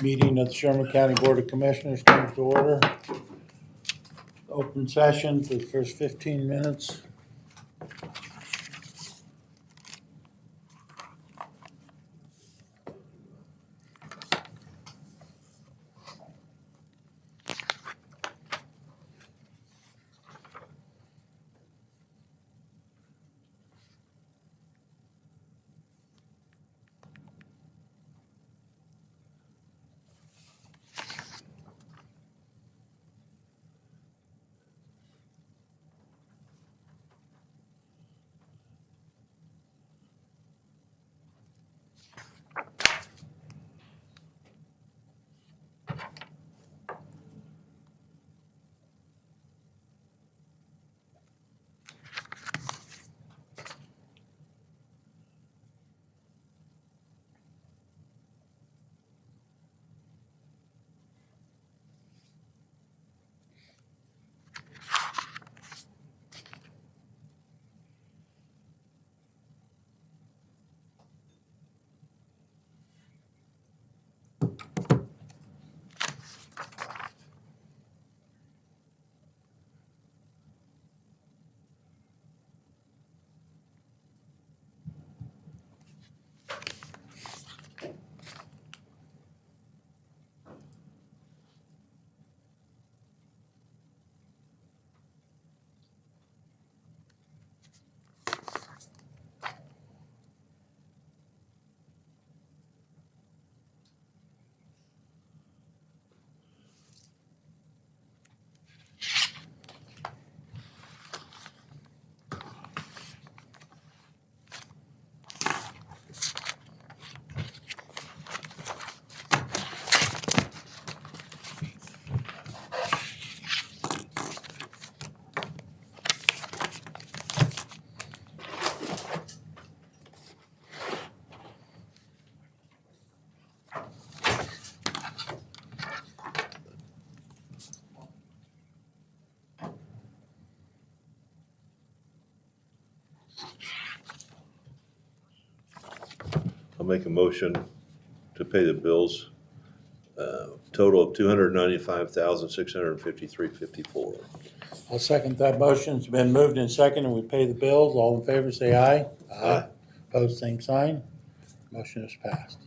Meeting of the Sherman County Board of Commissioners comes to order. Open session for the first 15 minutes. I'll make a motion to pay the bills, total of $295,653.54. I'll second that motion. It's been moved and seconded. We pay the bills. All in favor, say aye. Aye. Opposed, same sign. Motion is passed.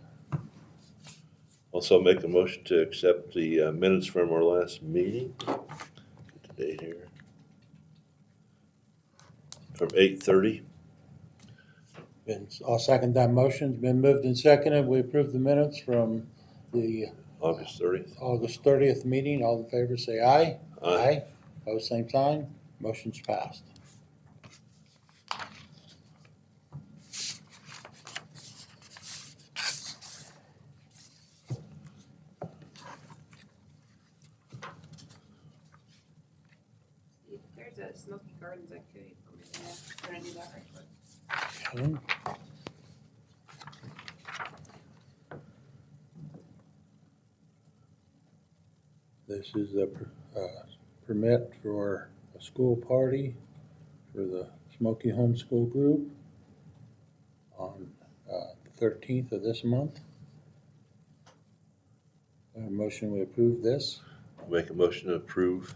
Also make a motion to accept the minutes from our last meeting. Get the date here. From 8:30. I'll second that motion. It's been moved and seconded. We approve the minutes from the August 30th. August 30th meeting. All in favor, say aye. Aye. Opposed, same sign. Motion's passed. There's a Smoky Gardens activity for me. I'm gonna do that right quick. Okay. This is a permit for a school party for the Smoky Homeschool Group on the 13th of this month. Motion we approve this. I'll make a motion to approve.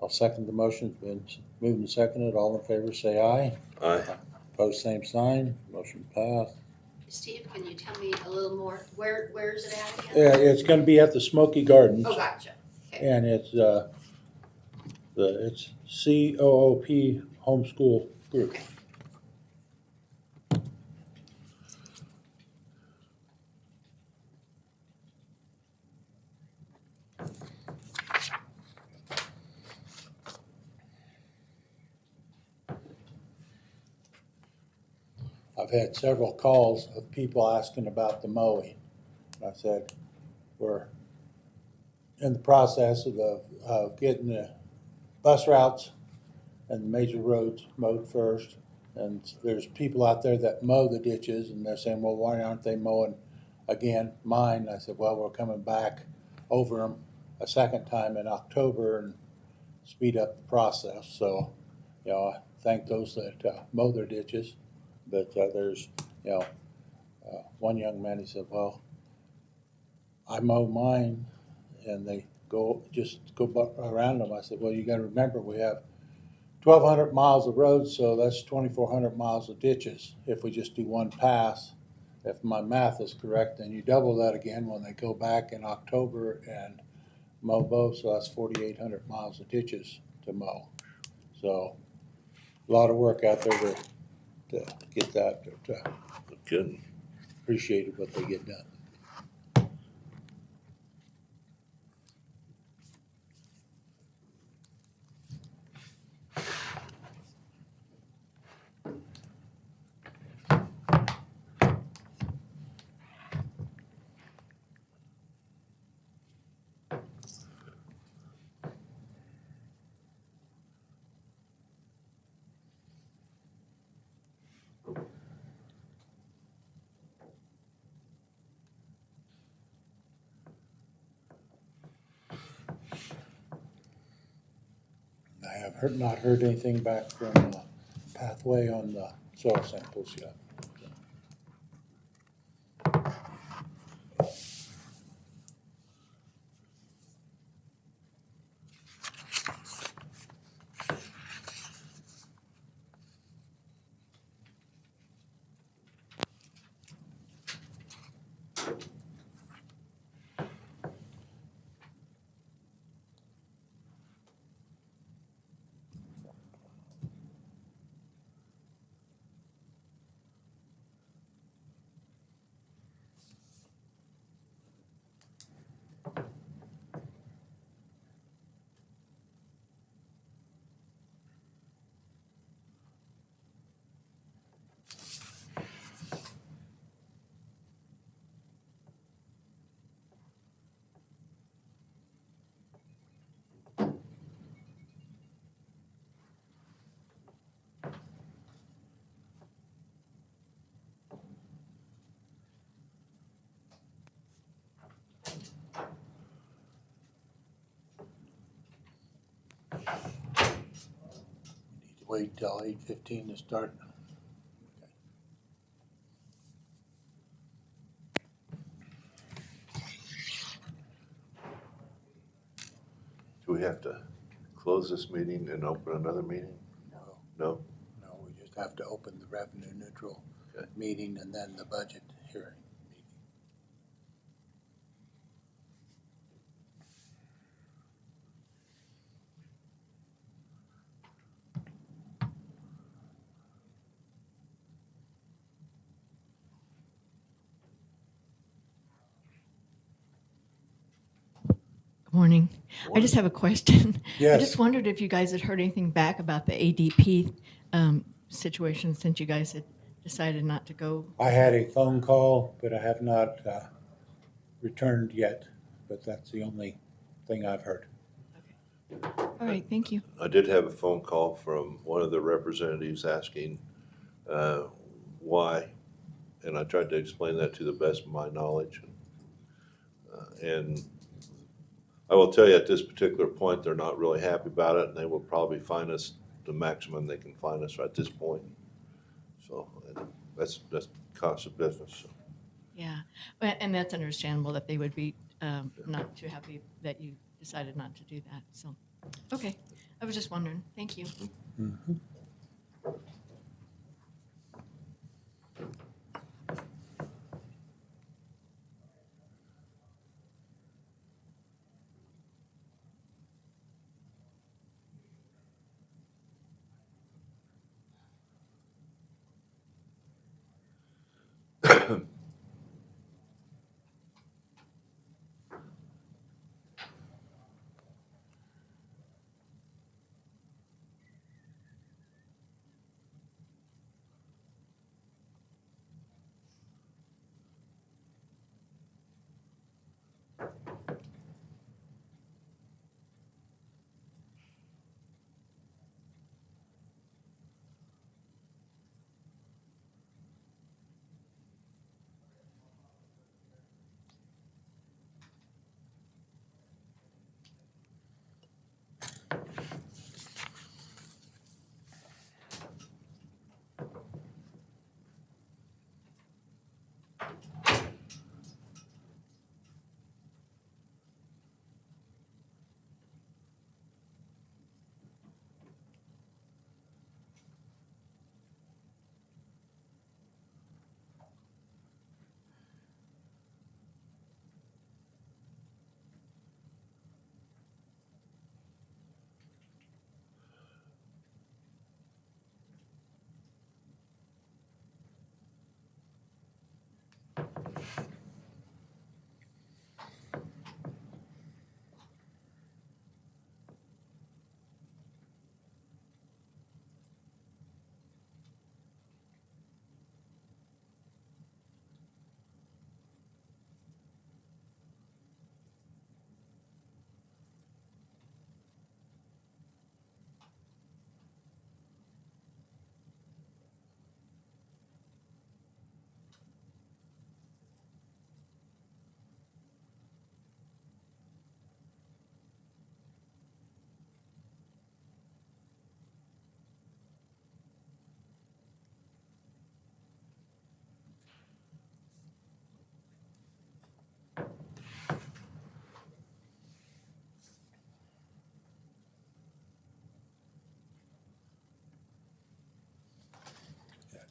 I'll second the motion. It's been moved and seconded. All in favor, say aye. Aye. Opposed, same sign. Motion passed. Steve, can you tell me a little more? Where is it at again? Yeah, it's gonna be at the Smoky Gardens. Oh, gotcha. Okay. And it's it's COOP Homeschool Group. Okay. I've had several calls of people asking about the mowing. I said, we're in the process of getting the bus routes and the major roads mowed first. And there's people out there that mow the ditches, and they're saying, well, why aren't they mowing again mine? I said, well, we're coming back over them a second time in October and speed up the process. So, I thank those that mow their ditches. But there's, one young man, he said, well, I mow mine and they around them. I said, well, you gotta remember, we have 1,200 miles of road, so that's 2,400 miles of ditches. If we just do one pass, if my math is correct, then you double that again when they go back in October and mow both, so that's 4,800 miles of ditches to mow. So, a lot of work out there to get that, but Good. appreciated what they get done. I have not heard anything back from Pathway on the soil samples yet. Need to wait till 8:15 to start. Do we have to close this meeting and open another meeting? No, No? no, we just have to open the revenue neutral Okay. meeting and then the budget hearing meeting. Morning. I just have a question. I Yes. just wondered if you guys had heard anything back about the ADP situation since you guys had decided not to go. I had a phone call, but I have not returned yet, but that's the only thing I've heard. All right, thank you. I did have a phone call from one of the representatives asking why, and I tried to explain that to the best of my knowledge. And I will tell you at this particular point, they're not really happy about it, and they will probably fine us the maximum they can fine us at this point. So that's cost of business. So. Yeah, and that's understandable that they would be not too happy that you decided not to do that. So, okay, I was just wondering. Thank you. Mhm.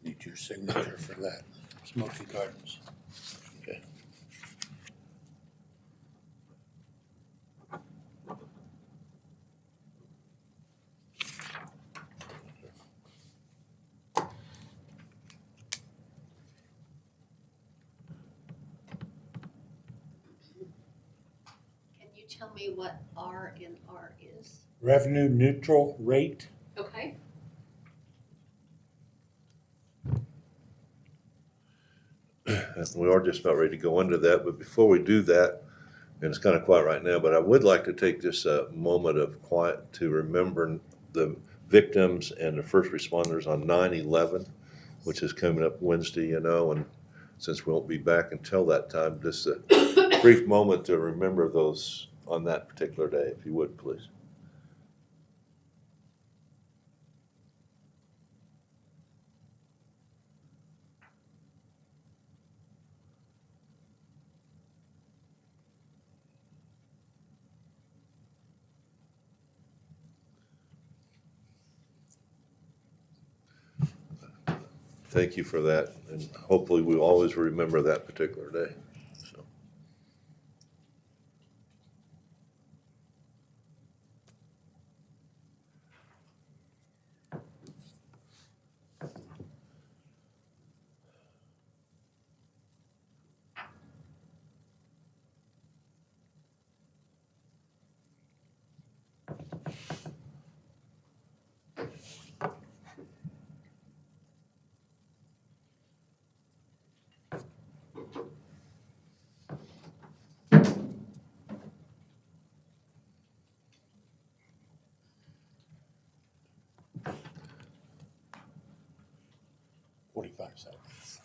Need your signature for that, Smoky Gardens. Okay. Can you tell me what R&R is? Revenue neutral rate. Okay. We are just about ready to go into that, but before we do that, and it's kind of quiet right now, but I would like to take this moment of quiet to remember the victims and the first responders on 9/11, which is coming up Wednesday, and since we won't be back until that time, just a brief moment to remember those on that particular day, if you would, please. Thank you for that, and hopefully we'll always remember that particular day. So, $45.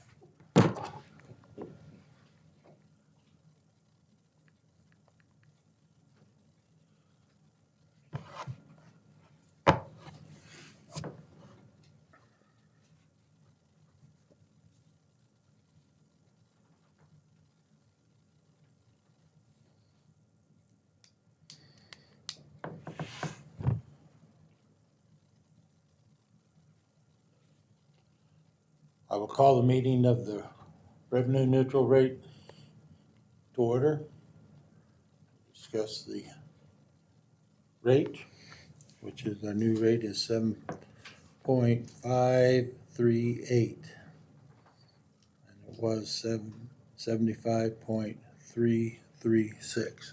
I will call the meeting of the revenue neutral rate to order. Discuss the rate, which is our new rate is 7.538. And it was 75.336.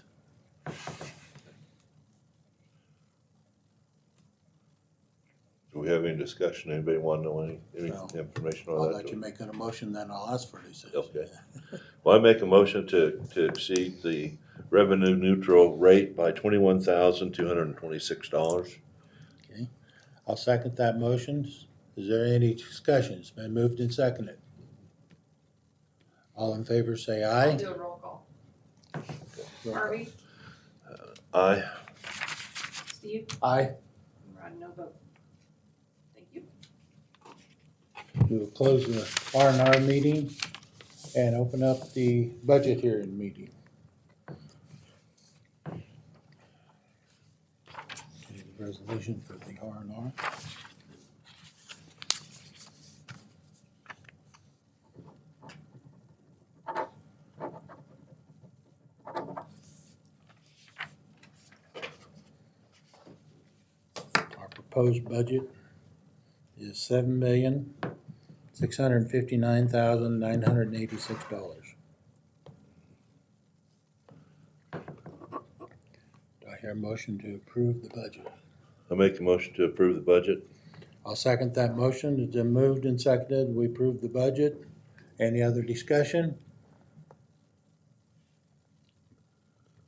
do we have any discussion? Anybody want to know any No. information I'll on that? let you make an motion, then I'll ask for decision. Okay. Well, I make a motion to exceed the revenue neutral rate by $21,226. Okay, I'll second that motion. Is there any discussion? It's been moved and seconded. All in favor, say I'll aye. do a roll call. Harvey, Aye. Steve, Aye. Ron, no vote. Thank you. We will close the R&R meeting and open up the budget hearing meeting. Okay, the resolution for the R&R. Our proposed budget is $7,659,986. Do I hear a motion to approve the budget? I make a motion to approve the budget. I'll second that motion. It's been moved and seconded. We approve the budget. Any other discussion?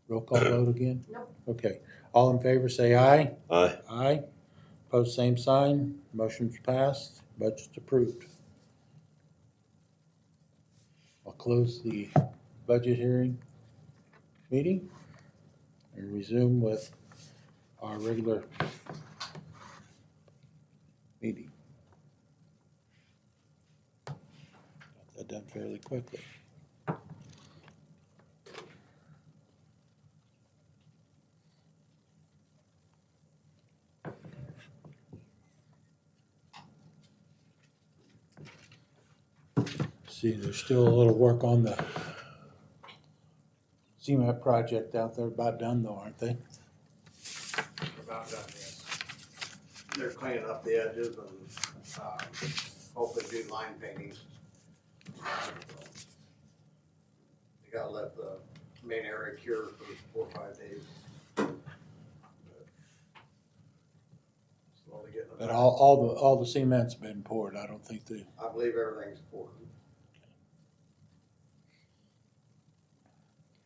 Roll call vote again? Nope. Okay. All in favor, say aye. Aye. Aye. Post same sign. Motion's passed. Budget's approved. I'll close the budget hearing meeting and resume with our regular meeting. Got that done fairly quickly. See, there's still a little work on the cement project out there, about done though, aren't they? About done, yes. They're cleaning up the edges and, hopefully do line painting. They gotta let the main area cure for 4 or 5 days. Slowly getting it. But all the cement's been poured. I don't think they, I believe everything's poured.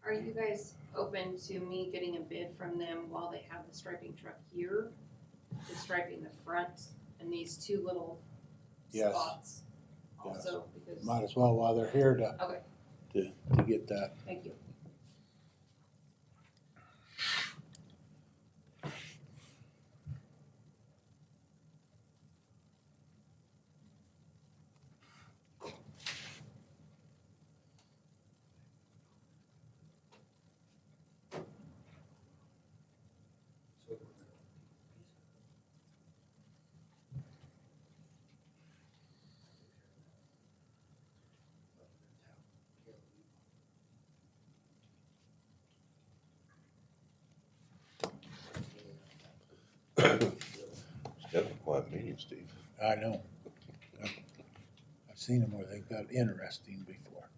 Are you guys open to me getting a bid from them while they have the striping truck here? The striping the front and these two little Yes. spots also, because, might as well while they're here okay, to get that. thank you. It's got a quiet meeting, Steve. I know. I've seen them where they've got interesting before.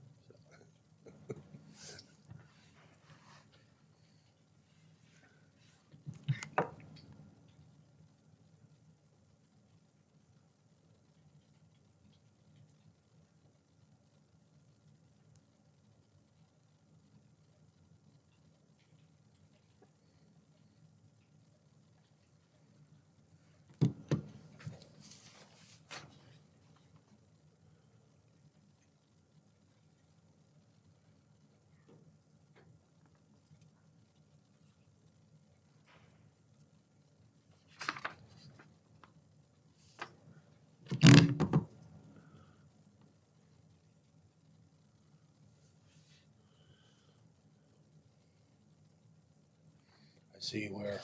I see where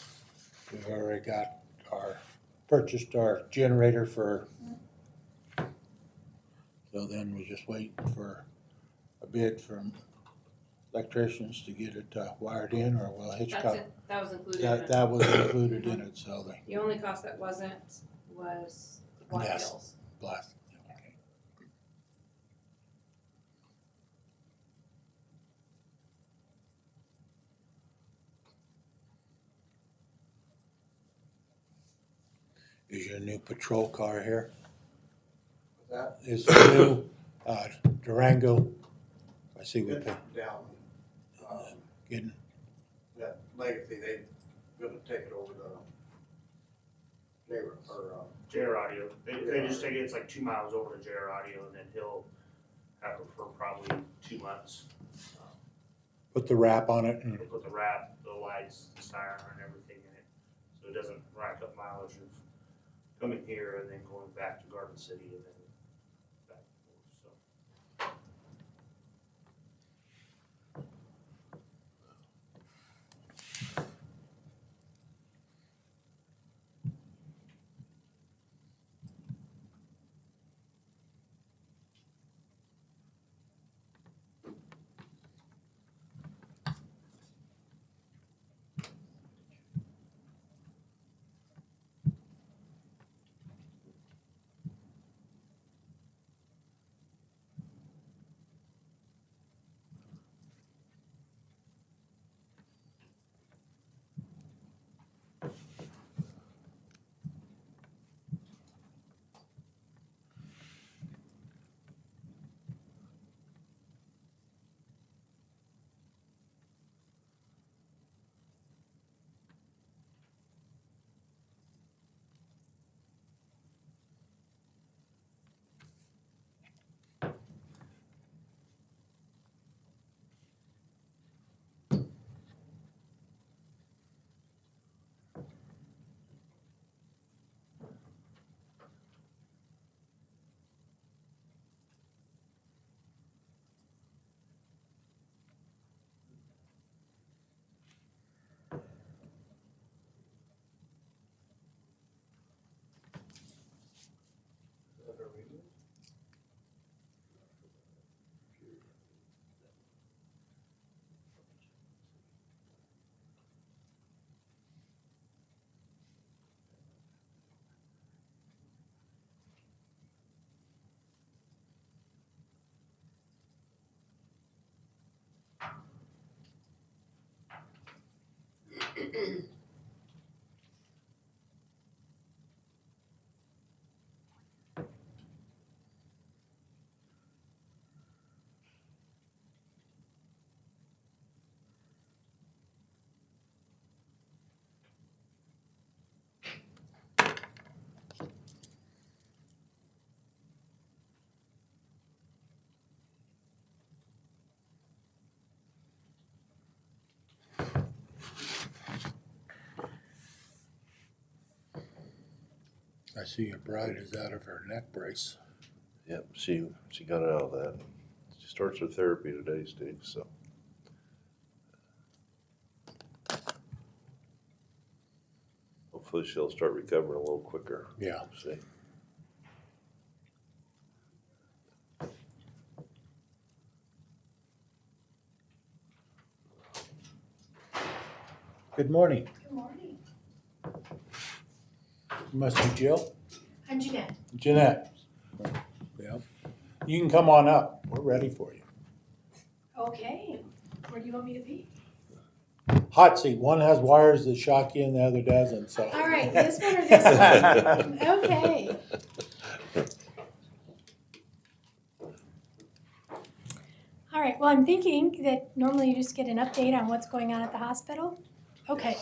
we've already got purchased our generator for, so then we're just waiting for a bid from electricians to get it wired in, or will That's Hitchcock? it, that was included in That, it. that was included in it, so they The only cost that wasn't was Black Yes. Hills. blast. Okay. Is your new patrol car here? That, Is the new Durango? I see we it's put down, getting, that legacy, they gonna take it over to neighbor, or, JR Audio. They just take it, it's like 2 miles over to JR Audio, and then he'll have it for probably 2 months. put the wrap on it and He'll put the wrap, the lights, the siren, and everything in it, so it doesn't rack up mileage of coming here and then going back to Garden City and then back and forth, so. I see your bride is out of her neck brace. Yep, she got out of that. She starts her therapy today, Steve, so. Hopefully she'll start recovering a little quicker. Yeah. See. Good morning. Good morning. Must be Jill? I'm Jeanette. Jeanette. Yeah. You can come on up. We're ready for you. Okay, where do you want me to be? Hot seat. One has wires that shock you and the other doesn't, so. All right, this one or this one? Okay. All right, well, I'm thinking that normally you just get an update on what's going on at the hospital. Okay.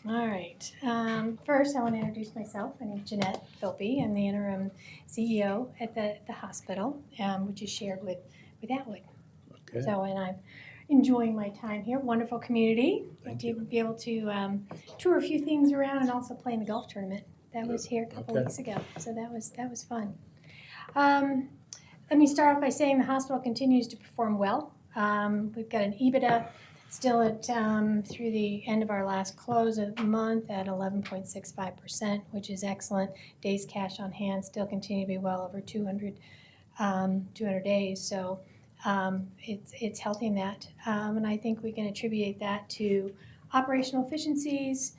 All right. First, I want to introduce myself. My name is Jeanette Philby. I'm the interim CEO at the hospital, which is shared with Atwood. Okay. So, and I'm enjoying my time here. Wonderful community. Thank to you. be able to tour a few things around and also play in the golf tournament. That was here a couple Okay. weeks ago. So that was fun. Let me start off by saying the hospital continues to perform well. We've got an EBITDA still at through the end of our last close of the month at 11.65%, which is excellent. Days cash on hand still continue to be well over 200 days. So it's healthy in that. And I think we can attribute that to operational efficiencies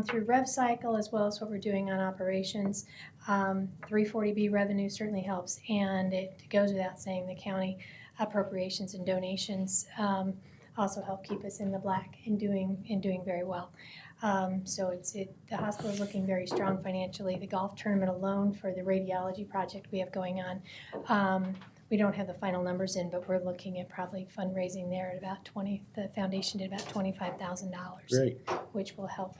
through rev cycle as well as what we're doing on operations. 340B revenue certainly helps, and it goes without saying the county appropriations and donations also help keep us in the black and doing very well. So the hospital is looking very strong financially. The golf tournament alone for the radiology project we have going on, we don't have the final numbers in, but we're looking at probably fundraising there at about the foundation did about $25,000. Great. Which will help.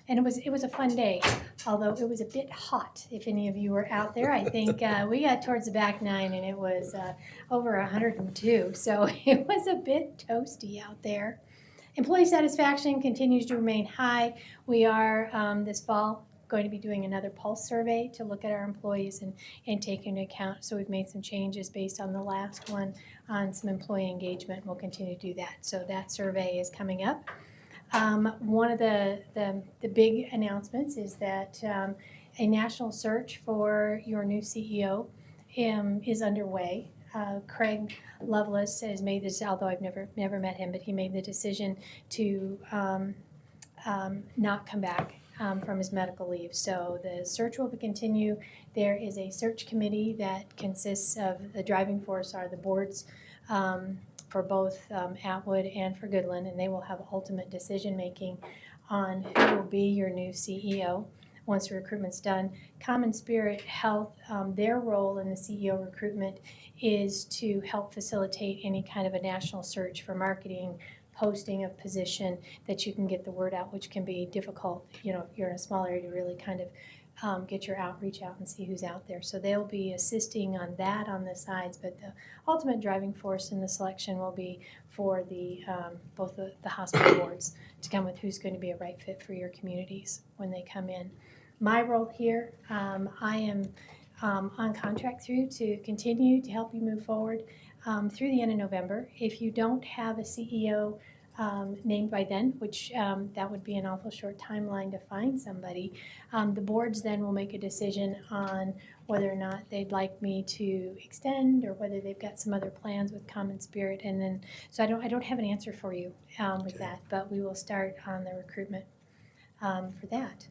And it was a fun day, although it was a bit hot. If any of you were out there, I think we got towards the back nine and it was over 102. So it was a bit toasty out there. Employee satisfaction continues to remain high. We are this fall going to be doing another pulse survey to look at our employees and take into account. So we've made some changes based on the last one on some employee engagement. We'll continue to do that. So that survey is coming up. One of the big announcements is that a national search for your new CEO is underway. Craig Lovelace has made this, although I've never met him, but he made the decision to not come back from his medical leave. So the search will continue. There is a search committee that consists of the driving force are the boards for both Atwood and for Goodland, and they will have ultimate decision-making on who will be your new CEO once the recruitment's done. Common Spirit Health, their role in the CEO recruitment is to help facilitate any kind of a national search for marketing, posting of position, that you can get the word out, which can be difficult, if you're in a small area, to really kind of get your outreach out and see who's out there. So they'll be assisting on that on the sides, but the ultimate driving force in the selection will be for both the hospital boards to come with who's going to be a right fit for your communities when they come in. My role here, I am on contract through to continue to help you move forward through the end of November. If you don't have a CEO named by then, which that would be an awful short timeline to find somebody. The boards then will make a decision on whether or not they'd like me to extend or whether they've got some other plans with Common Spirit. And then, so I don't have an answer for you with that, but we will start on the recruitment for that.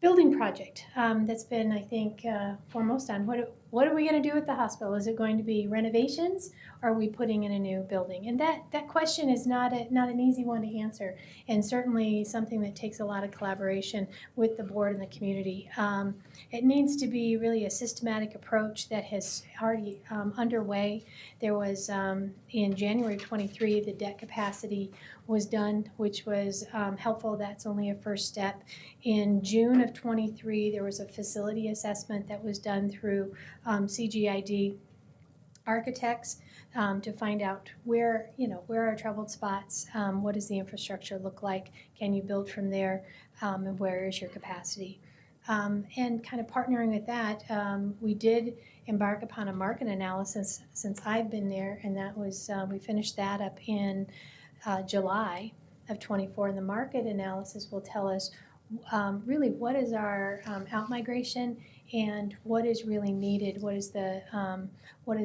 building project that's been, I think, foremost on what are we going to do with the hospital? Is it going to be renovations, or are we putting in a new building? And that question is not an easy one to answer, and certainly something that takes a lot of collaboration with the board and the community. It needs to be really a systematic approach that has already underway. There was in January of 23, the debt capacity was done, which was helpful. That's only a first step. In June of 23, there was a facility assessment that was done through CGID architects to find out where are troubled spots, what does the infrastructure look like, can you build from there, and where is your capacity. And kind of partnering with that, we did embark upon a market analysis since I've been there, and that was, we finished that up in July of 24, and the market analysis will tell us really what is our out-migration and what is really needed, what is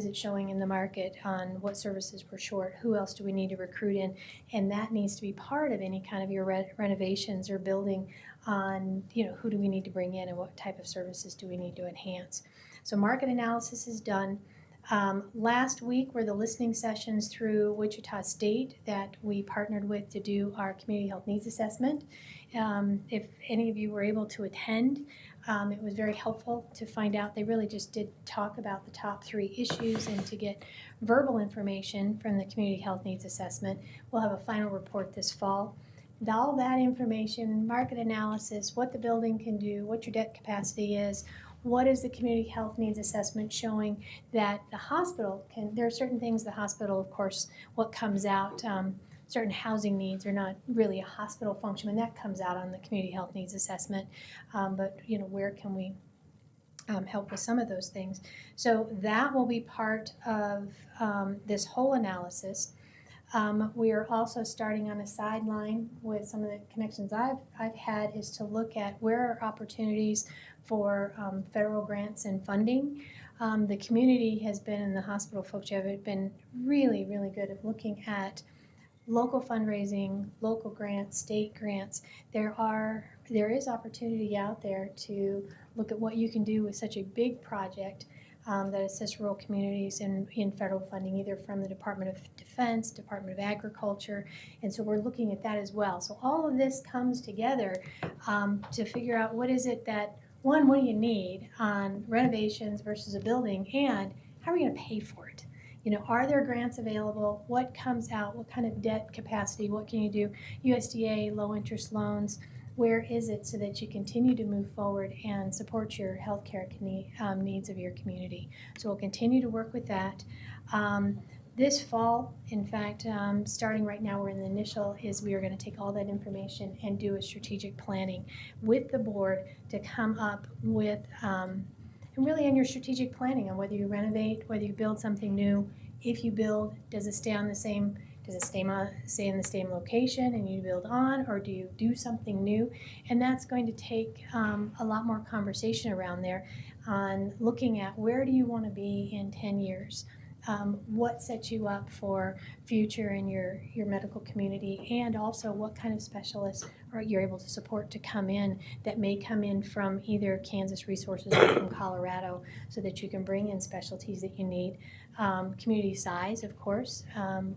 it showing in the market on what services we're short, who else do we need to recruit in, and that needs to be part of any kind of your renovations or building on, who do we need to bring in and what type of services do we need to enhance. So market analysis is done. Last week were the listening sessions through Wichita State that we partnered with to do our community health needs assessment. If any of you were able to attend, it was very helpful to find out. They really just did talk about the top 3 issues and to get verbal information from the community health needs assessment. We'll have a final report this fall. With all that information, market analysis, what the building can do, what your debt capacity is, what is the community health needs assessment showing that the hospital can, there are certain things the hospital, of course, what comes out, certain housing needs are not really a hospital function, and that comes out on the community health needs assessment. But where can we help with some of those things? So that will be part of this whole analysis. We are also starting on a sideline with some of the connections I've had is to look at where are opportunities for federal grants and funding. The community has been, and the hospital folks have been really, really good at looking at local fundraising, local grants, state grants. There is opportunity out there to look at what you can do with such a big project that assists rural communities in federal funding, either from the Department of Defense, Department of Agriculture, and so we're looking at that as well. So all of this comes together to figure out what is it that, what do you need on renovations versus a building, and how are we going to pay for it? Are there grants available? What comes out? What kind of debt capacity? What can you do? USDA, low interest loans. Where is it so that you continue to move forward and support your healthcare needs of your community? So we'll continue to work with that. This fall, in fact, starting right now, we're in the initial, is we are going to take all that information and do a strategic planning with the board to come up with, and really in your strategic planning on whether you renovate, whether you build something new. If you build, does it stay in the same location and you build on, or do you do something new? And that's going to take a lot more conversation around there on looking at where do you want to be in 10 years? What sets you up for future in your medical community, and also what kind of specialists are you're able to support to come in that may come in from either Kansas resources or from Colorado, so that you can bring in specialties that you need. Community size, of course,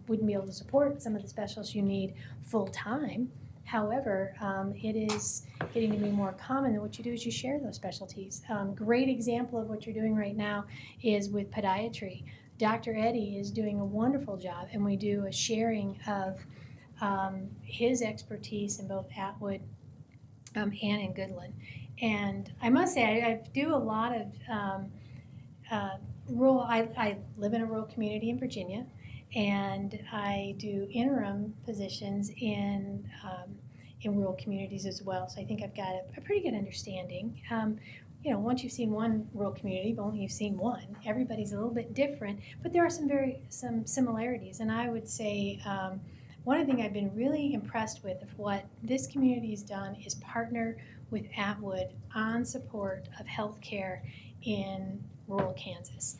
wouldn't be able to support some of the specialists you need full time. However, it is getting to be more common that what you do is you share those specialties. Great example of what you're doing right now is with podiatry. Dr. Eddie is doing a wonderful job, and we do a sharing of his expertise in both Atwood and in Goodland. And I must say, I do a lot of rural, I live in a rural community in Virginia, and I do interim positions in rural communities as well. So I think I've got a pretty good understanding. Once you've seen one rural community, but only you've seen one, everybody's a little bit different, but there are some similarities. And I would say one thing I've been really impressed with of what this community has done is partner with Atwood on support of healthcare in rural Kansas.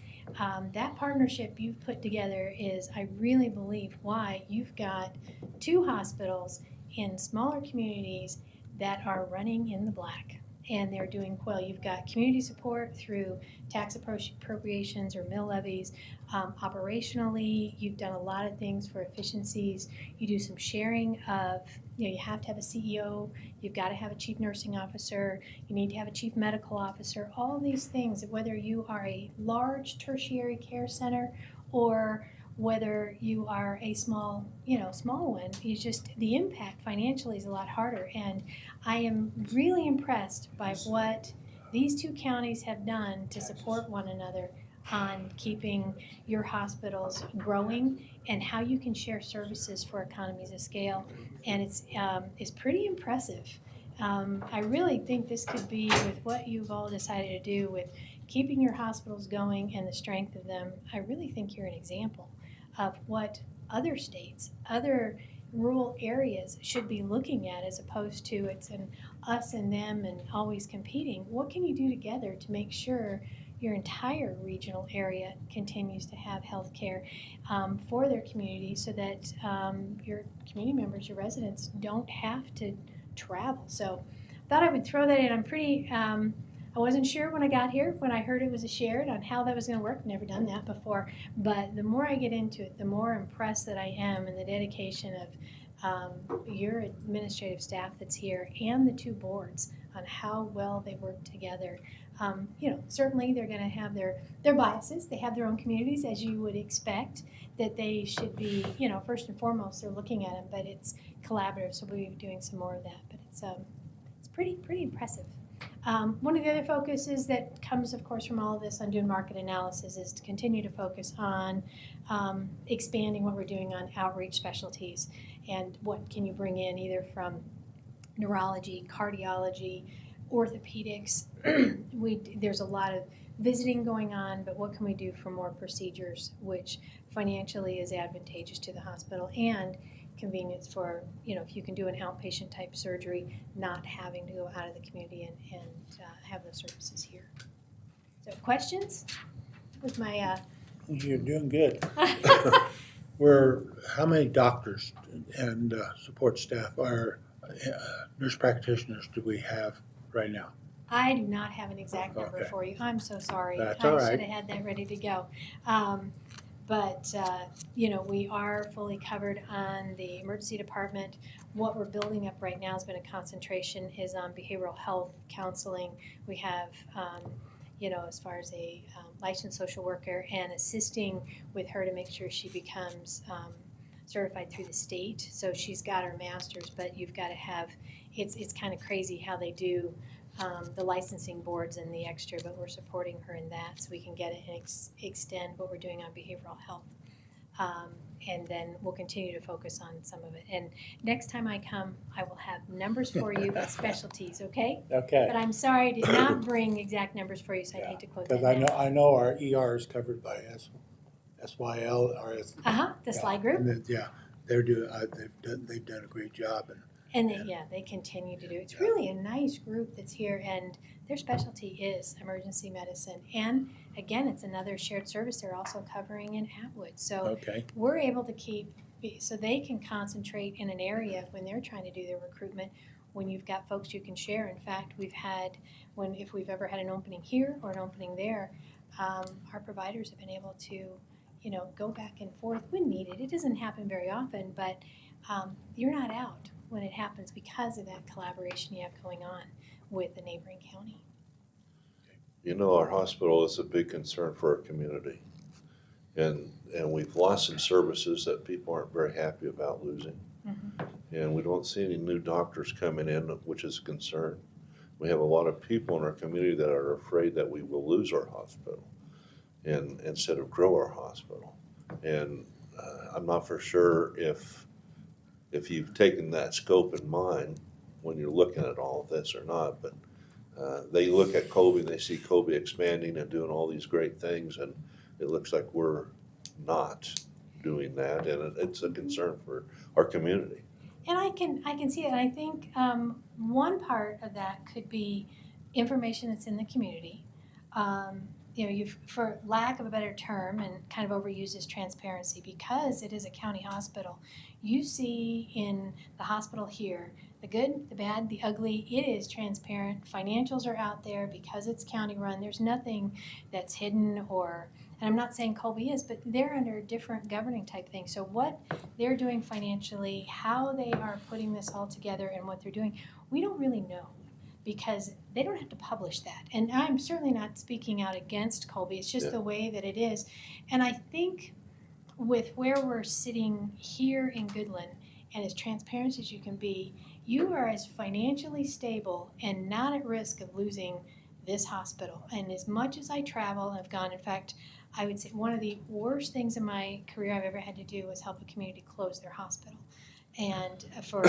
That partnership you've put together is, I really believe, why you've got 2 hospitals in smaller communities that are running in the black. and they're doing well. You've got community support through tax appropriations or mill levies. Operationally, you've done a lot of things for efficiencies. You do some sharing of, you have to have a CEO, you've got to have a chief nursing officer, you need to have a chief medical officer, all these things, whether you are a large tertiary care center or whether you are a small one, it's just the impact financially is a lot harder. And I am really impressed by what these two counties have done to support one another on keeping your hospitals growing and how you can share services for economies of scale. And it's pretty impressive. I really think this could be, with what you've all decided to do with keeping your hospitals going and the strength of them, I really think you're an example of what other states, other rural areas should be looking at, as opposed to it's an us and them and always competing. What can you do together to make sure your entire regional area continues to have health care for their community, so that your community members, your residents, don't have to travel? So thought I would throw that in. I'm pretty, I wasn't sure when I got here, when I heard it was a shared, on how that was going to work. Never done that before. But the more I get into it, the more impressed that I am, and the dedication of your administrative staff that's here and the two boards on how well they work together. Certainly they're going to have their biases. They have their own communities, as you would expect, that they should be, first and foremost, they're looking at them, but it's collaborative, so we'll be doing some more of that. But it's pretty impressive. One of the other focuses that comes, of course, from all of this on doing market analysis is to continue to focus on expanding what we're doing on outreach specialties, and what can you bring in either from neurology, cardiology, orthopedics. There's a lot of visiting going on, but what can we do for more procedures, which financially is advantageous to the hospital and convenience for, if you can do an outpatient type surgery, not having to go out of the community and have those services here. So questions with my You're doing good. How many doctors and support staff or nurse practitioners do we have right now? I do not have an exact number Okay. for you. I'm so sorry. That's all I right. should have had that ready to go. But we are fully covered on the emergency department. What we're building up right now has been a concentration is on behavioral health counseling. We have, as far as a licensed social worker, and assisting with her to make sure she becomes certified through the state. So she's got her master's, but you've got to have, it's kind of crazy how they do the licensing boards and the extra, but we're supporting her in that so we can get it and extend what we're doing on behavioral health. And then we'll continue to focus on some of it. And next time I come, I will have numbers for you with specialties, okay? Okay. But I'm sorry I did not bring exact numbers for you, so I'd hate to quote that Because now. I know our ER is covered by SYL or The slide group. And then, they're doing. They've done a great job. And they continue to do. It's really a nice group that's here, and their specialty is emergency medicine. And again, it's another shared service they're also covering in Atwood. So Okay. we're able to keep, so they can concentrate in an area when they're trying to do their recruitment, when you've got folks you can share. In fact, if we've ever had an opening here or an opening there, our providers have been able to, go back and forth when needed. It doesn't happen very often, but you're not out when it happens because of that collaboration you have going on with the neighboring county. Our hospital is a big concern for our community. And we've lost some services that people aren't very happy about losing. Mm-hmm. And we don't see any new doctors coming in, which is a concern. We have a lot of people in our community that are afraid that we will lose our hospital and instead of grow our hospital. And I'm not for sure if you've taken that scope in mind when you're looking at all of this or not, but they look at Colby and they see Colby expanding and doing all these great things, and it looks like we're not doing that, and it's a concern for our community. And I can see it. And I think one part of that could be information that's in the community. You've, for lack of a better term, and kind of overused as transparency, because it is a county hospital. You see in the hospital here the good, the bad, the ugly. It is transparent. Financials are out there because it's county run. There's nothing that's hidden or, and I'm not saying Colby is, but they're under a different governing type thing. So what they're doing financially, how they are putting this all together and what they're doing, we don't really know because they don't have to publish that. And I'm certainly not speaking out against Colby. It's just Yeah. the way that it is. And I think with where we're sitting here in Goodland and as transparent as you can be, you are as financially stable and not at risk of losing this hospital. And as much as I travel, I've gone, in fact, I would say one of the worst things in my career I've ever had to do was help a community close their hospital. And for,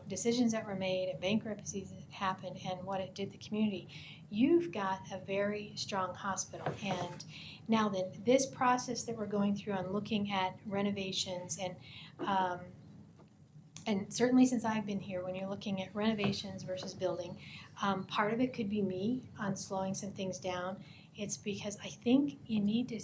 decisions that were made and bankruptcies that happened and what it did to the community, you've got a very strong hospital. And now then, this process that we're going through on looking at renovations and certainly since I've been here, when you're looking at renovations versus building, part of it could be me on slowing some things down. It's because I think you need to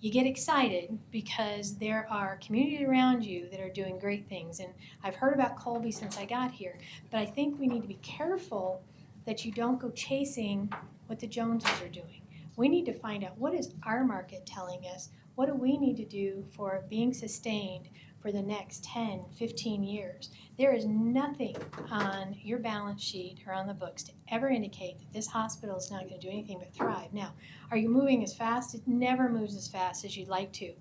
you get excited because there are communities around you that are doing great things. And I've heard about Colby since I got here, but I think we need to be careful that you don't go chasing what the Joneses are doing. We need to find out, what is our market telling us? What do we need to do for being sustained for the next 10, 15 years? There is nothing on your balance sheet or on the books to ever indicate that this hospital is not going to do anything but thrive. Now, are you moving as fast? It never moves as fast as you'd like to.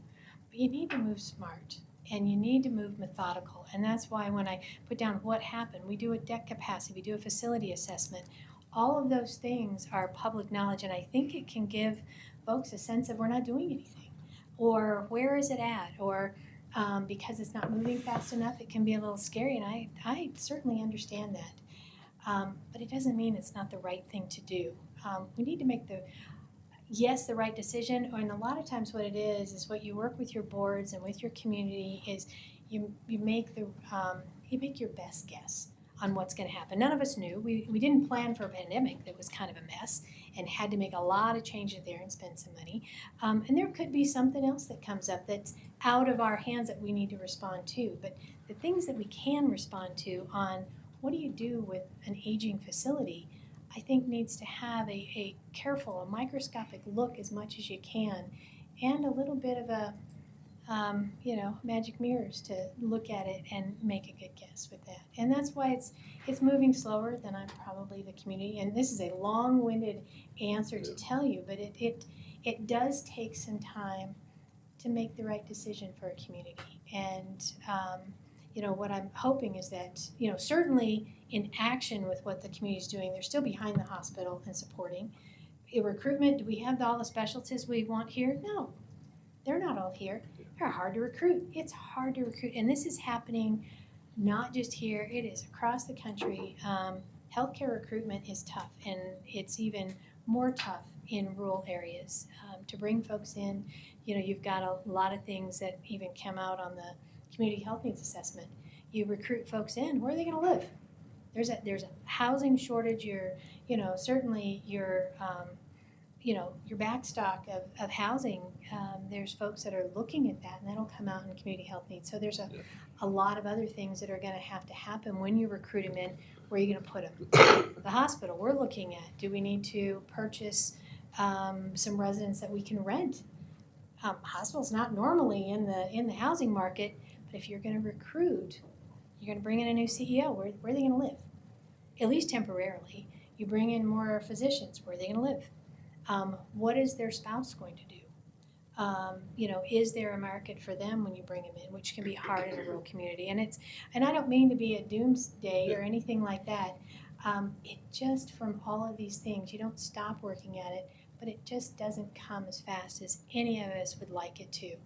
But you need to move smart and you need to move methodical. And that's why when I put down what happened, we do a debt capacity, we do a facility assessment. All of those things are public knowledge, and I think it can give folks a sense of we're not doing anything. Or where is it at? Or because it's not moving fast enough, it can be a little scary, and I certainly understand that. But it doesn't mean it's not the right thing to do. We need to make the right decision, and a lot of times what it is what you work with your boards and with your community is you make your best guess on what's going to happen. None of us knew. We didn't plan for a pandemic that was kind of a mess and had to make a lot of changes there and spend some money. And there could be something else that comes up that's out of our hands that we need to respond to. But the things that we can respond to on what do you do with an aging facility, I think needs to have a careful, a microscopic look as much as you can, and a little bit of a magic mirrors to look at it and make a good guess with that. And that's why it's moving slower than I'm probably the community. And this is a long-winded answer to tell you, but it does take some time to make the right decision for a community. And what I'm hoping is that certainly in action with what the community is doing, they're still behind the hospital and supporting. In recruitment, do we have all the specialties we want here? No, they're not all here. They're hard to recruit. It's hard to recruit. And this is happening not just here, it is across the country. Healthcare recruitment is tough, and it's even more tough in rural areas. To bring folks in, you've got a lot of things that even come out on the community health needs assessment. You recruit folks in, where are they going to live? There's a housing shortage. Certainly your backstock of housing, there's folks that are looking at that, and that'll come out in community health needs. So there's a lot of other things that are going to happen when you recruit them in. Where are you going to put them? The hospital, we're looking at, do we need to purchase some residents that we can rent? Hospital's not normally in the housing market, but if you're going to recruit, you're going to bring in a new CEO, where are they going to live? At least temporarily. You bring in more physicians, where are they going to live? What is their spouse going to do? Is there a market for them when you bring them in, which can be hard in a rural community? And I don't mean to be a doomsday or anything like that. It just, from all of these things, you don't stop working at it, but it just doesn't come as fast as any of us would like it to.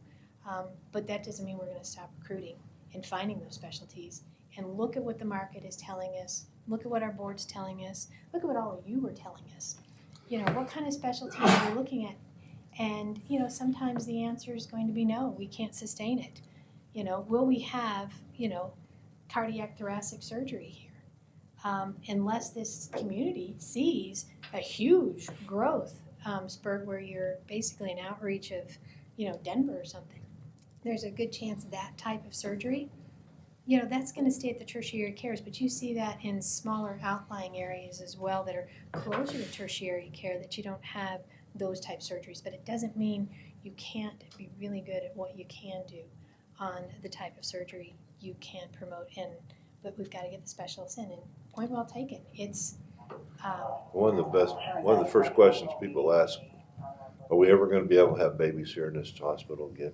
But that doesn't mean we're going to stop recruiting and finding those specialties. And look at what the market is telling us. Look at what our board's telling us. Look at what all of you are telling us. What kind of specialties are we looking at? And, sometimes the answer is going to be no, we can't sustain it. Will we have, cardiac thoracic surgery here? Unless this community sees a huge growth spurt where you're basically an outreach of, Denver or something. There's a good chance that type of surgery, you know, that's gonna stay at the tertiary cares, but you see that in smaller outlying areas as well that are closer to tertiary care, that you don't have those type surgeries. But it doesn't mean you can't be really good at what you can do on the type of surgery you can promote. But we've gotta get the specialists in, and point well taken. It's, One of the first questions people ask, are we ever gonna be able to have babies here in this hospital again?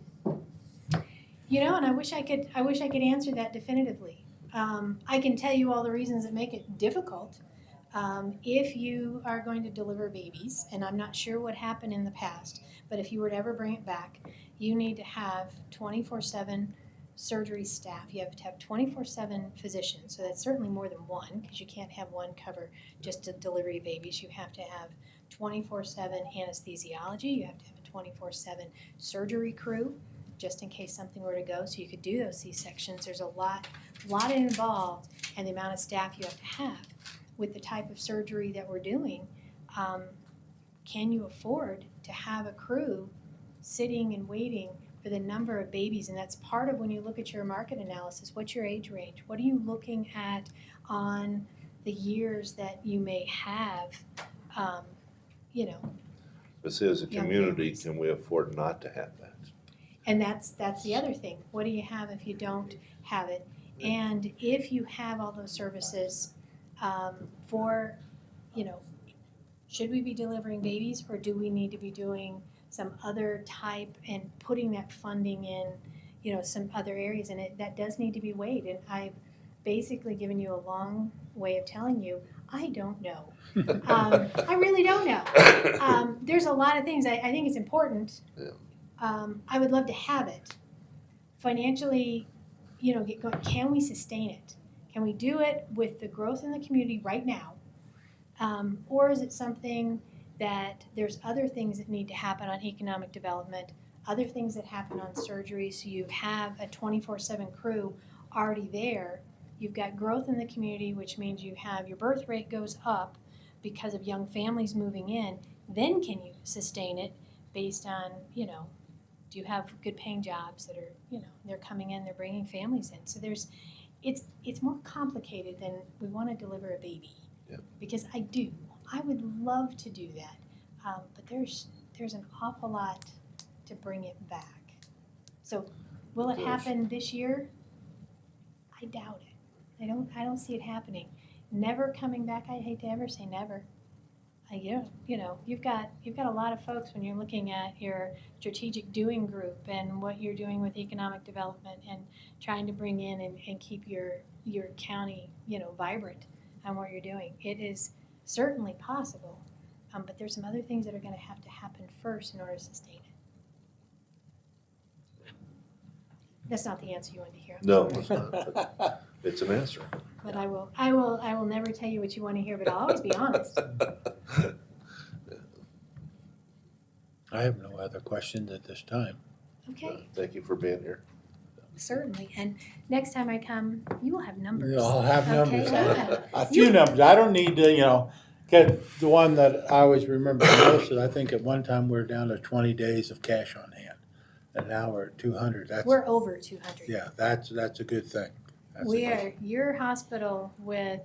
you know, and I wish I could answer that definitively. I can tell you all the reasons that make it difficult. If you are going to deliver babies, and I'm not sure what happened in the past, but if you were to ever bring it back, you need to have 24/7 surgery staff. You have to have 24/7 physicians. So that's certainly more than one, because you can't have one cover just to delivery babies. You have to have 24/7 anesthesiology. You have to have a 24/7 surgery crew, just in case something were to go, so you could do those C-sections. There's a lot involved, and the amount of staff you have to have. With the type of surgery that we're doing, can you afford to have a crew sitting and waiting for the number of babies? And that's part of when you look at your market analysis. What's your age range? What are you looking at on the years that you may have, you know? But see, as a Young community, families. can we afford not to have that? And that's the other thing. What do you have if you don't have it? And if you have all those services, for, you know, should we be delivering babies, or do we need to be doing some other type and putting that funding in, you know, some other areas? And that does need to be weighed. And I've basically given you a long way of telling you, I don't know. I really don't know. There's a lot of things. I think it's important. Yeah. I would love to have it. Financially, you know, get going. Can we sustain it? Can we do it with the growth in the community right now? Or is it something that there's other things that need to happen on economic development, other things that happen on surgery, so you have a 24/7 crew already there. You've got growth in the community, which means you have your birth rate goes up because of young families moving in. Then can you sustain it based on, you know, do you have good paying jobs that are, you know, they're coming in, they're bringing families in. So it's more complicated than we want to deliver a baby. Yep. Because I would love to do that, but there's an awful lot to bring it back. So will it Yes. happen this year? I doubt it. I don't see it happening. Never coming back. I hate to ever say never. You know, you've got a lot of folks when you're looking at your strategic doing group and what you're doing with economic development and trying to bring in and keep your county, you know, vibrant on what you're doing. It is certainly possible, but there's some other things that are going to happen first in order to sustain it. That's not the answer you wanted to hear. I'm No, sorry. it's not. But it's an answer. But I will never tell you what you want to hear, but I'll always be honest. I have no other questions at this time. Okay, Thank you for being here. certainly. And next time I come, you will have numbers. I'll have numbers, Okay, I'll have- a few numbers. I don't need to, you know, get the one that I always remember the most is I think at one time we were down to 20 days of cash on hand. And now we're at 200. We're over 200. Yeah, that's a good thing. That's a We good- are, your hospital, with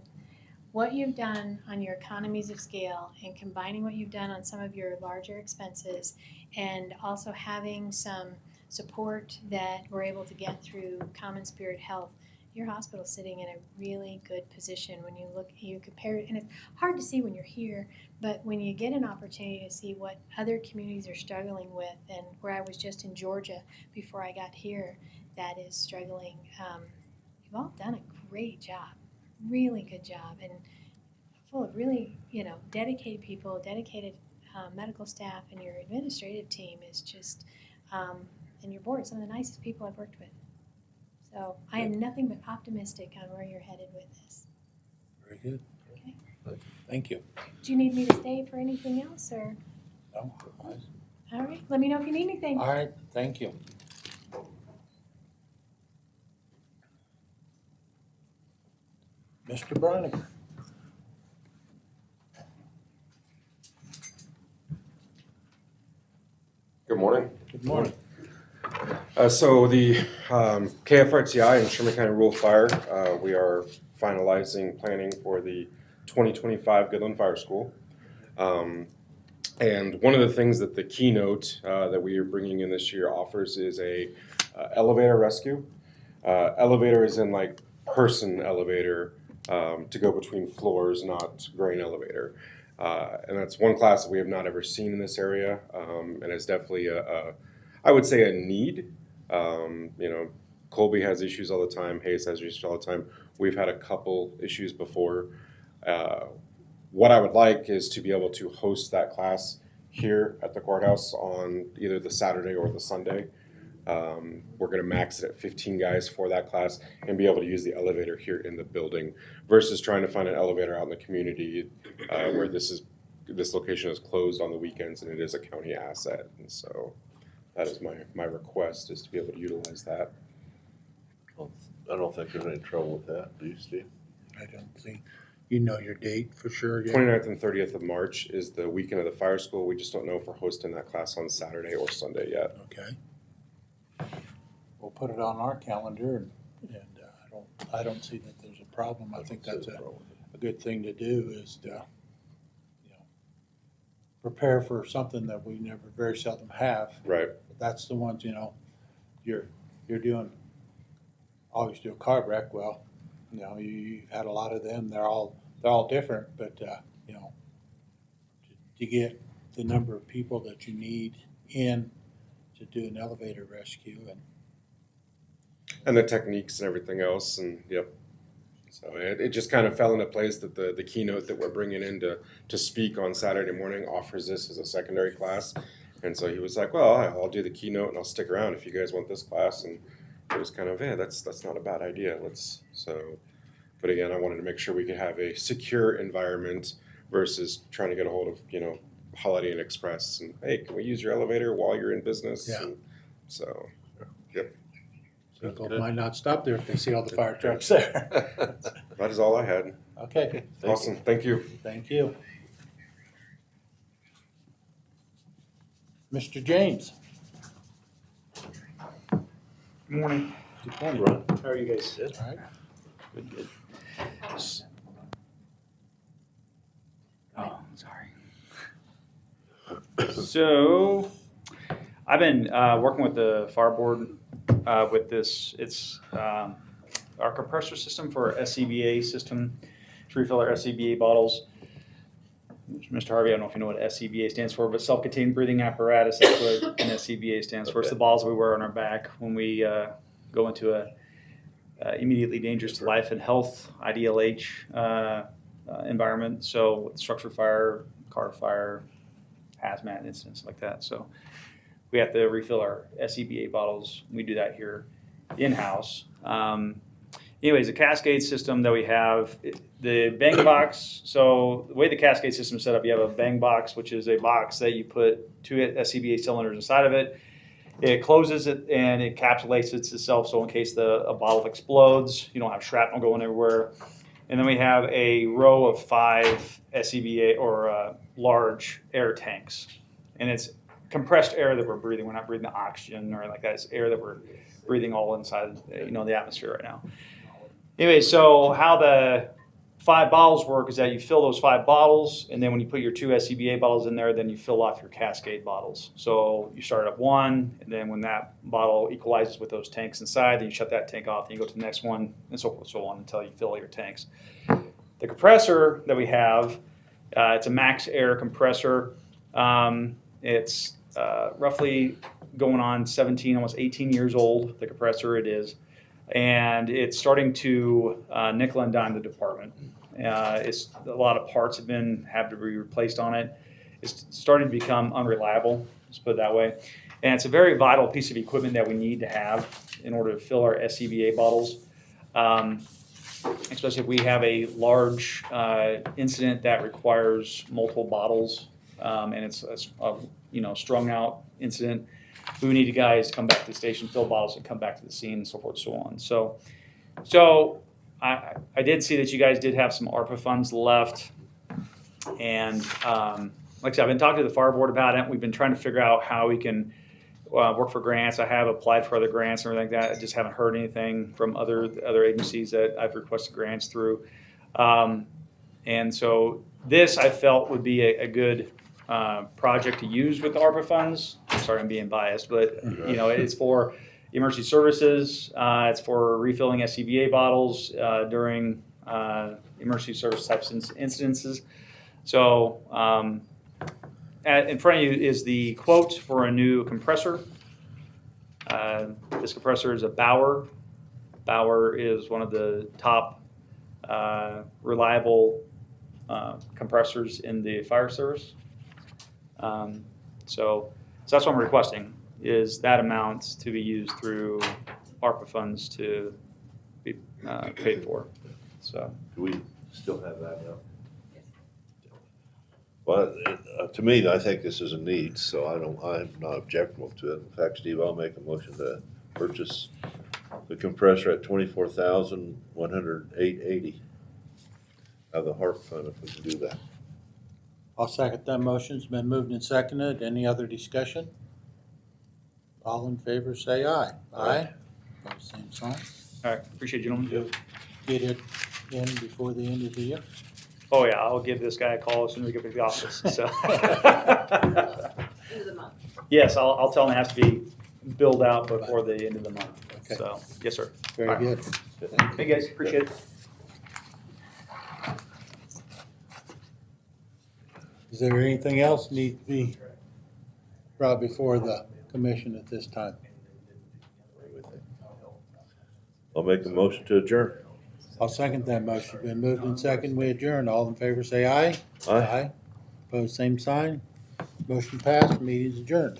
what you've done on your economies of scale and combining what you've done on some of your larger expenses, and also having some support that we're able to get through Common Spirit Health, your hospital's sitting in a really good position when you compare it. And it's hard to see when you're here, but when you get an opportunity to see what other communities are struggling with, and where I was just in Georgia before I got here, that is struggling. You've all done a great job, really good job, and full of really, you know, dedicated people, dedicated medical staff, and your administrative team is just, and your board, some of the nicest people I've worked with. So I am nothing but optimistic on where you're headed with this. Very good. Okay. Thank you. Do you need me to stay for anything else, or? No, All right, let me know if you need anything. all right, thank you. Mr. Broniger. Good morning. Good morning. So the KFRTI and Sherman County Rural Fire, we are finalizing planning for the 2025 Goodland Fire School. And one of the things that the keynote that we are bringing in this year offers is a elevator rescue. Elevator is in like person elevator to go between floors, not grain elevator. And that's one class that we have not ever seen in this area, and it's definitely I would say a need. Colby has issues all the time. Hayes has issues all the time. We've had a couple issues before. What I would like is to be able to host that class here at the courthouse on either the Saturday or the Sunday. We're going to max it at 15 guys for that class and be able to use the elevator here in the building versus trying to find an elevator out in the community where this location is closed on the weekends and it is a county asset. And so that is my request, is to be able to utilize that. I don't think there's any trouble with that, do you, Steve? I don't think, you know your date for sure yet? 29th and 30th of March is the weekend of the fire school. We just don't know if we're hosting that class on Saturday or Sunday yet. Okay. We'll put it on our calendar and I don't see that there's a problem. I think that's a good thing to do, is to, prepare for something that we very seldom have. Right. That's the ones, you're doing, always do a car wreck. Well, you've had a lot of them. They're all different, but to get the number of people that you need in to do an elevator rescue And the techniques and everything else, and yep. So it just kind of fell into place that the keynote that we're bringing in to speak on Saturday morning offers this as a secondary class. And so he was like, well, I'll do the keynote and I'll stick around if you guys want this class. And it was kind of, that's not a bad idea. But again, I wanted to make sure we could have a secure environment versus trying to get a hold of, Holiday Inn Express and, hey, can we use your elevator while you're in business? Yeah. And so, yep. People might not stop there if they see all the fire trucks there. That is all I had. Okay, Awesome. Thank you. thank you. Mr. James. Good morning. Good morning. Ron? How are you guys? All right. Good. Oh, sorry. So, I've been working with the fire board with this. It's our compressor system for our SCBA system to refill our SCBA bottles. Mr. Harvey, I don't know if you know what SCBA stands for, but self-contained breathing apparatus, that's what an SCBA stands for. It's the bottles we wear on our back when we go into a immediately dangerous to life and health, IDLH environment. So structure fire, car fire, hazmat incidents like that. So we have to refill our SCBA bottles. We do that here in-house. Anyways, the Cascade system that we have, the bang box, so the way the Cascade system is set up, you have a bang box, which is a box that you put 2 SCBA cylinders inside of it. It closes it and it encapsulates itself, so in case a bottle explodes, you don't have shrapnel going everywhere. And then we have a row of 5 SCBA or large air tanks. And it's compressed air that we're breathing. We're not breathing the oxygen or like that. It's air that we're breathing all inside the atmosphere right now. Anyway, so how the 5 bottles work is that you fill those 5 bottles, and then when you put your 2 SCBA bottles in there, then you fill off your Cascade bottles. So you start at 1, and then when that bottle equalizes with those tanks inside, then you shut that tank off, and you go to the next one, and so forth and so on until you fill all your tanks. The compressor that we have, it's a max air compressor. It's roughly going on 17, almost 18 years old, the compressor it is. And it's starting to nickel and dime the department. It's a lot of parts have to be replaced on it. It's starting to become unreliable, let's put it that way. And it's a very vital piece of equipment that we need to have in order to fill our SCBA bottles, especially if we have a large incident that requires multiple bottles, and it's a strung out incident. We need you guys to come back to the station, fill bottles, and come back to the scene, and so forth and so on. So I did see that you guys did have some ARPA funds left. And like I said, I've been talking to the fire board about it. We've been trying to figure out how we can work for grants. I have applied for other grants and everything like that. I just haven't heard anything from other agencies that I've requested grants through. And so this I felt would be a good project to use with the ARPA funds. I'm sorry, I'm being biased, but it's for emergency services. It's for refilling SCBA bottles during emergency service types incidences. So in front of you is the quote for a new compressor. This compressor is a Bauer. Bauer is one of the top reliable compressors in the fire service. So that's what I'm requesting, is that amount to be used through ARPA funds to be paid for. So Do we still have that now? Well, to me, I think this is a need, so I'm not objectable to it. In fact, Steve, I'll make a motion to purchase the compressor at $24,108.80 out of the HARP fund, if we can do that. I'll second that motion. It's been moved and seconded. Any other discussion? All in favor, say aye. Aye. Pose same sign. all right, appreciate you, gentlemen. Get it in before the end of the year. Oh yeah, I'll give this guy a call as soon as we get to the office. So End of the month. yes, I'll tell him it has to be billed out before the end of the month. Okay. So yes, sir. Very All right. good. Hey guys, appreciate it. Is there anything else need to be brought before the commission at this time? I'll make a motion to adjourn. I'll second that motion. Been moved and seconded. We adjourn. All in favor, say aye. Aye. Pose same sign. Motion passed. Meeting's adjourned.